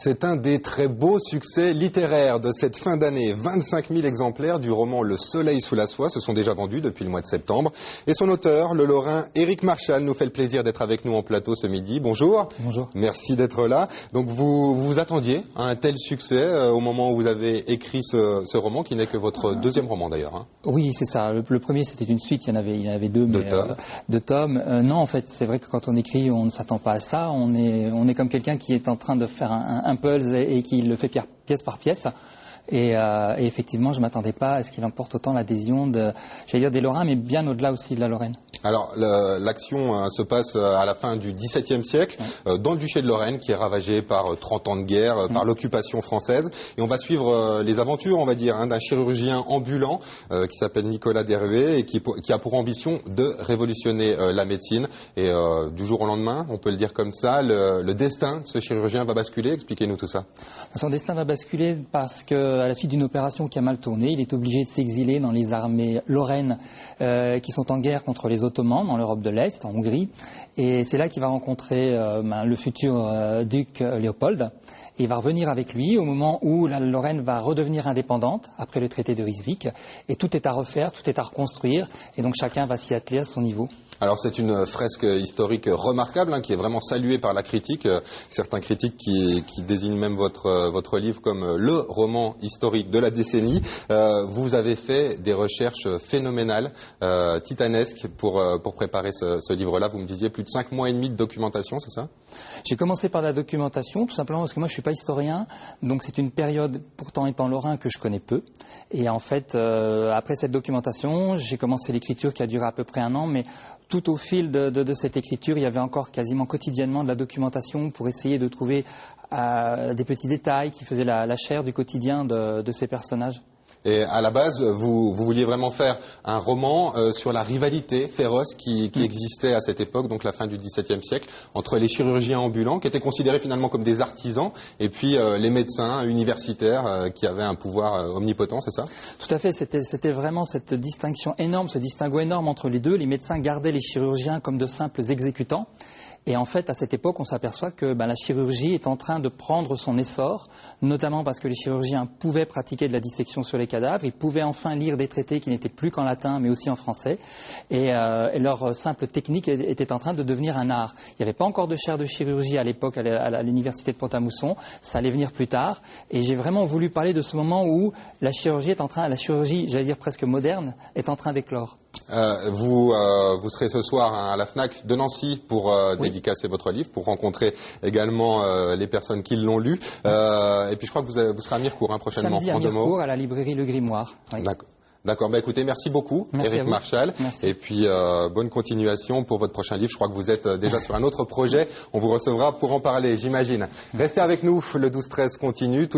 C'est un des très beaux succès littéraires de cette fin d'année. 25 000 exemplaires du roman Le Soleil sous la soie se sont déjà vendus depuis le mois de septembre. Et son auteur, le Lorrain Éric Marchal, nous fait le plaisir d'être avec nous en plateau ce midi. Bonjour. Bonjour. Merci d'être là. Donc vous vous attendiez à un tel succès au moment où vous avez écrit ce roman, qui n'est que votre deuxième roman d'ailleurs. Hein. Oui, c'est ça. Le premier, c'était une suite. Il y en avait deux, mais deux tomes. Non, en fait, c'est vrai que quand on écrit, on ne s'attend pas à ça. On est comme quelqu'un qui est en train de faire un puzzle et qui le fait pièce par pièce. Et effectivement, je ne m'attendais pas à ce qu'il emporte autant l'adhésion des Lorrains, mais bien au-delà aussi de la Lorraine. Alors, l'action se passe à la fin du XVIIe siècle, dans le duché de Lorraine, qui est ravagé par 30 ans de guerre, par l'occupation française. Et on va suivre les aventures, on va dire, d'un chirurgien ambulant qui s'appelle Nicolas Dervé et qui a pour ambition de révolutionner la médecine. Et du jour au lendemain, on peut le dire comme ça, le destin de ce chirurgien va basculer. Expliquez-nous tout ça. Son destin va basculer parce qu'à la suite d'une opération qui a mal tourné, il est obligé de s'exiler dans les armées lorraines qui sont en guerre contre les Ottomans dans l'Europe de l'Est, en Hongrie. Et c'est là qu'il va rencontrer le futur duc Léopold. Et il va revenir avec lui au moment où la Lorraine va redevenir indépendante après le traité de Ryswick. Et tout est à refaire, tout est à reconstruire. Et donc chacun va s'y atteler à son niveau. Alors c'est une fresque historique remarquable qui est vraiment saluée par la critique. Certains critiques qui désignent même votre livre comme le roman historique de la décennie. Vous avez fait des recherches phénoménales, titanesques pour préparer ce livre-là. Vous me disiez plus de 5 mois et demi de documentation, c'est ça? J'ai commencé par la documentation, tout simplement parce que moi je suis pas historien, donc c'est une période, pourtant étant lorrain, que je connais peu. Et en fait, après cette documentation, j'ai commencé l'écriture qui a duré à peu près 1 an, mais tout au fil de cette écriture, il y avait encore quasiment quotidiennement de la documentation pour essayer de trouver des petits détails qui faisaient la chair du quotidien de ces personnages. Et à la base, vous vouliez vraiment faire un roman sur la rivalité féroce qui existait à cette époque, donc la fin du XVIIe siècle, entre les chirurgiens ambulants, qui étaient considérés finalement comme des artisans, et puis les médecins universitaires qui avaient un pouvoir omnipotent, c'est ça? Tout à fait, c'était vraiment cette distinction énorme, ce distinguo énorme entre les deux. Les médecins gardaient les chirurgiens comme de simples exécutants. Et en fait, à cette époque, on s'aperçoit que la chirurgie est en train de prendre son essor, notamment parce que les chirurgiens pouvaient pratiquer de la dissection sur les cadavres, ils pouvaient enfin lire des traités qui n'étaient plus qu'en latin, mais aussi en français, et leur simple technique était en train de devenir un art. Il n'y avait pas encore de chaire de chirurgie à l'époque à l'université de Pont-à-Mousson, ça allait venir plus tard, et j'ai vraiment voulu parler de ce moment où la chirurgie, j'allais dire presque moderne, est en train d'éclore. Vous serez ce soir à la FNAC de Nancy pour dédicacer votre livre, pour rencontrer également les personnes qui l'ont lu. Et puis je crois que vous serez à Mirecourt prochainement. Samedi à Mirecourt, à la librairie Le Grimoire. Oui. D'accord. Écoutez, merci beaucoup, Éric Marchal. Merci. Et puis bonne continuation pour votre prochain livre. Je crois que vous êtes déjà sur un autre projet. On vous recevra pour en parler, j'imagine. Restez avec nous, le 12-13 continue.